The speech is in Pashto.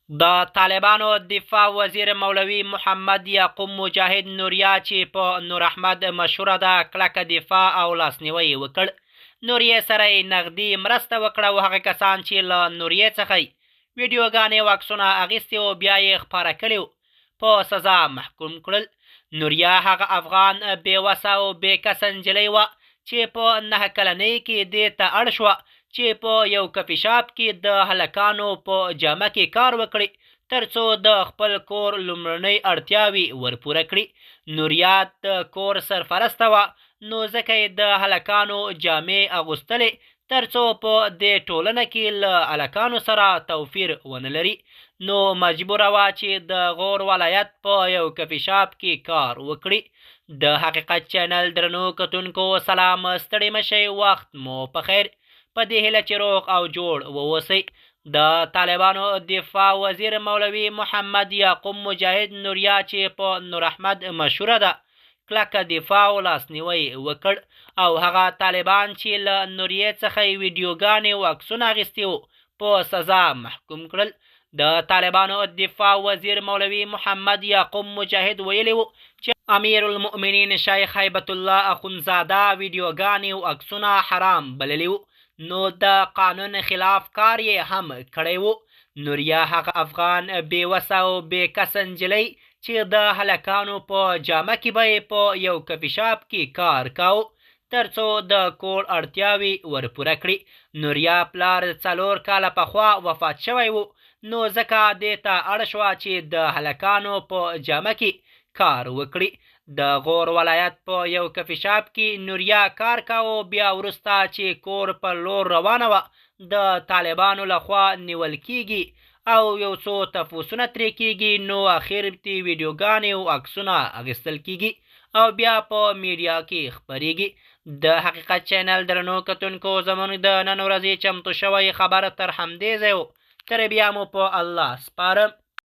د طالبانو دفاع وزیر مولوي محمد یعقوب مجاهد نوریا چې په نور احمد مشهوره ده کلکه دفاع او لاسنیوی وکړ. نوریې سره یې نغدي مرسته وکړه او هغه کسان چې له نوریې څخه ویډیوګانې او عکسونه اخیستي وو بیا یې خپاره کړي په سزا محکوم کړل. نوریا هغه افغان بېوسه او بېکسه نجلۍ وه چې په 9 کلنۍ کې دې ته اړ شوه چې په یو کفي شاپ کې د هلکانو په جامه کې کار وکړي تر څو د خپل کور لومړنۍ اړتیاوې ورپوره کړي. نوریا د کور سرپرسته وه نو ځکه یې د هلکانو جامې اغوستلې تر څو په دې ټولنه کې له هلکانو سره توپیر ونه لري. نو مجبوره وه چې د غور ولایت په یو کفي شاپ کې کار وکړي. د حقیقت چینل درنو کتونکو سلام، ستړي مشئ، وخت مو په خیر. په دې هیله چې روغ او جوړ واوسئ. د طالبانو دفاع وزیر مولوي محمد یعقوب مجاهد نوریا چې په نور احمد مشهوره ده کلکه دفاع او لاسنیوی وکړ او هغه طالبان چې له نوریې څخه ویډیوګانې او عکسونه اخیستي وو په سزا محکوم کړل. د طالبانو دفاع وزیر مولوي محمد یعقوب مجاهد ویلی وو چې امیر المؤمنین شیخ هیبت الله اخونزاده ویډیوګانې او عکسونه حرام بللی وو نو د قانون خلاف کار یې هم کړی وو. نوریا هغه افغان بېوسه او بېکسه نجلۍ چې د هلکانو په جامه کې به یې په یو کفي شاپ کې کار کاوه تر څو د کور اړتیاوې ورپوره کړي. نوریا پلار 4 کاله پخوا وفات شوی وو نو ځکه دې ته اړ شوه چې د هلکانو په جامه کې کار وکړي. د غور ولایت په یو کفي شاپ کې نوریا کار کاوه. بیا وروسته چې کور په لور روانه وه د طالبانو لخوا نیول کیږي او یو څو تفوسونه ترې کیږي نو اخر ته ویډیوګانې او عکسونه اخیستل کیږي او بیا په میډیا کې خپریږي. د حقیقت چینل درنو کتونکو زموږ د نن ورځې چمتو شوی خبر تر همدې ځای و. تر بیا مو په الله سپارم.